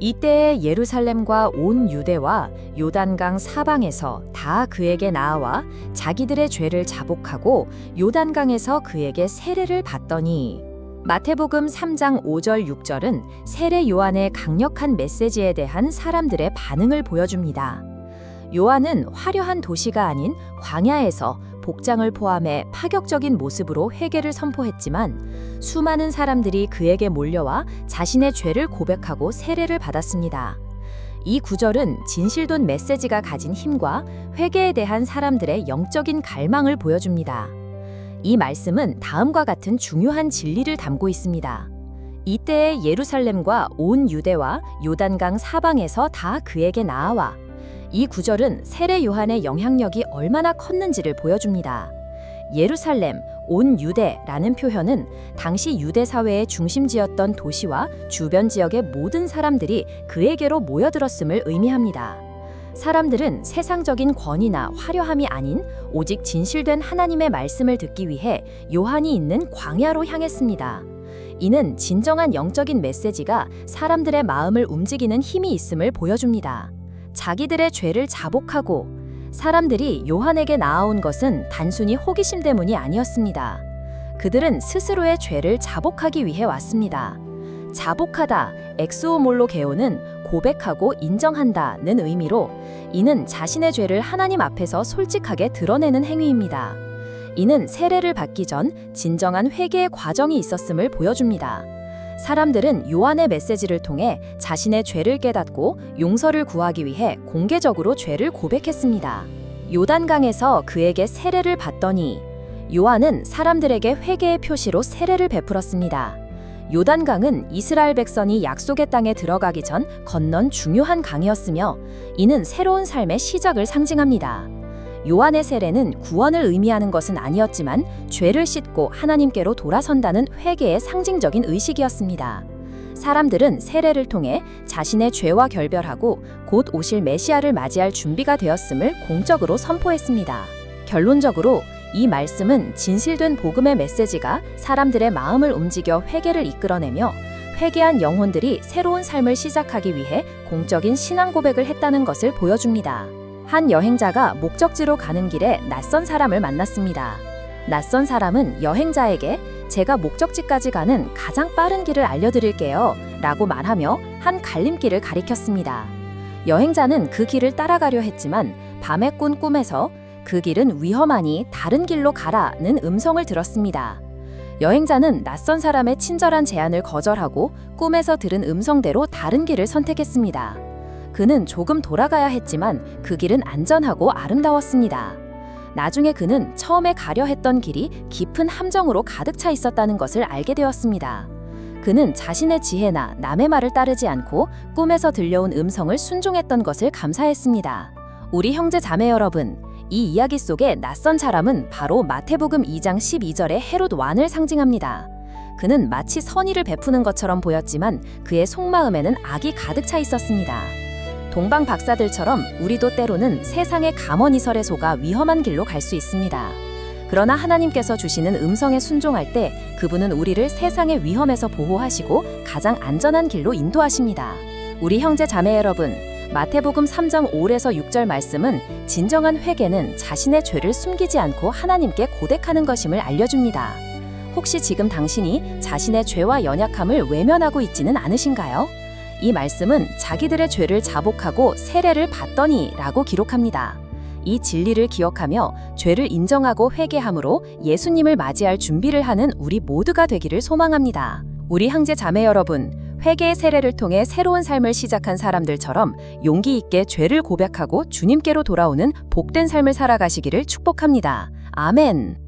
이때에 예루살렘과 온 유대와 요단강 사방에서 다 그에게 나아와 자기들의 죄를 자복하고 요단강에서 그에게 세례를 받더니. 마태복음 3장 5절 6절은 세례 요한의 강력한 메시지에 대한 사람들의 반응을 보여줍니다. 요한은 화려한 도시가 아닌 광야에서 복장을 포함해 파격적인 모습으로 회개를 선포했지만 수많은 사람들이 그에게 몰려와 자신의 죄를 고백하고 세례를 받았습니다. 이 구절은 진실된 메시지가 가진 힘과 회개에 대한 사람들의 영적인 갈망을 보여줍니다. 이 말씀은 다음과 같은 중요한 진리를 담고 있습니다. 이때에 예루살렘과 온 유대와 요단강 사방에서 다 그에게 나아와. 이 구절은 세례 요한의 영향력이 얼마나 컸는지를 보여줍니다. 예루살렘, 온 유대라는 표현은 당시 유대 사회의 중심지였던 도시와 주변 지역의 모든 사람들이 그에게로 모여들었음을 의미합니다. 사람들은 세상적인 권위나 화려함이 아닌 오직 진실된 하나님의 말씀을 듣기 위해 요한이 있는 광야로 향했습니다. 이는 진정한 영적인 메시지가 사람들의 마음을 움직이는 힘이 있음을 보여줍니다. 자기들의 죄를 자복하고. 사람들이 요한에게 나아온 것은 단순히 호기심 때문이 아니었습니다. 그들은 스스로의 죄를 자복하기 위해 왔습니다. 자복하다, 엑스오몰로 게오는 고백하고 인정한다는 의미로 이는 자신의 죄를 하나님 앞에서 솔직하게 드러내는 행위입니다. 이는 세례를 받기 전 진정한 회개의 과정이 있었음을 보여줍니다. 사람들은 요한의 메시지를 통해 자신의 죄를 깨닫고 용서를 구하기 위해 공개적으로 죄를 고백했습니다. 요단강에서 그에게 세례를 받더니. 요한은 사람들에게 회개의 표시로 세례를 베풀었습니다. 요단강은 이스라엘 백성이 약속의 땅에 들어가기 전 건넌 중요한 강이었으며 이는 새로운 삶의 시작을 상징합니다. 요한의 세례는 구원을 의미하는 것은 아니었지만 죄를 씻고 하나님께로 돌아선다는 회개의 상징적인 의식이었습니다. 사람들은 세례를 통해 자신의 죄와 결별하고 곧 오실 메시아를 맞이할 준비가 되었음을 공적으로 선포했습니다. 결론적으로 이 말씀은 진실된 복음의 메시지가 사람들의 마음을 움직여 회개를 이끌어내며 회개한 영혼들이 새로운 삶을 시작하기 위해 공적인 신앙 고백을 했다는 것을 보여줍니다. 한 여행자가 목적지로 가는 길에 낯선 사람을 만났습니다. 낯선 사람은 여행자에게 제가 목적지까지 가는 가장 빠른 길을 알려드릴게요 라고 말하며 한 갈림길을 가리켰습니다. 여행자는 그 길을 따라가려 했지만 밤에 꾼 꿈에서 그 길은 위험하니 다른 길로 가라는 음성을 들었습니다. 여행자는 낯선 사람의 친절한 제안을 거절하고 꿈에서 들은 음성대로 다른 길을 선택했습니다. 그는 조금 돌아가야 했지만 그 길은 안전하고 아름다웠습니다. 나중에 그는 처음에 가려 했던 길이 깊은 함정으로 가득 차 있었다는 것을 알게 되었습니다. 그는 자신의 지혜나 남의 말을 따르지 않고 꿈에서 들려온 음성을 순종했던 것을 감사했습니다. 우리 형제 자매 여러분, 이 이야기 속의 낯선 사람은 바로 마태복음 2장 12절의 헤롯 왕을 상징합니다. 그는 마치 선의를 베푸는 것처럼 보였지만 그의 속마음에는 악이 가득 차 있었습니다. 동방 박사들처럼 우리도 때로는 세상의 감언이설에 속아 위험한 길로 갈 수 있습니다. 그러나 하나님께서 주시는 음성에 순종할 때 그분은 우리를 세상의 위험에서 보호하시고 가장 안전한 길로 인도하십니다. 우리 형제 자매 여러분, 마태복음 3장 5에서 6절 말씀은 진정한 회개는 자신의 죄를 숨기지 않고 하나님께 고백하는 것임을 알려줍니다. 혹시 지금 당신이 자신의 죄와 연약함을 외면하고 있지는 않으신가요? 이 말씀은 자기들의 죄를 자복하고 세례를 받더니 라고 기록합니다. 이 진리를 기억하며 죄를 인정하고 회개함으로 예수님을 맞이할 준비를 하는 우리 모두가 되기를 소망합니다. 우리 형제 자매 여러분, 회개의 세례를 통해 새로운 삶을 시작한 사람들처럼 용기 있게 죄를 고백하고 주님께로 돌아오는 복된 삶을 살아가시기를 축복합니다. 아멘.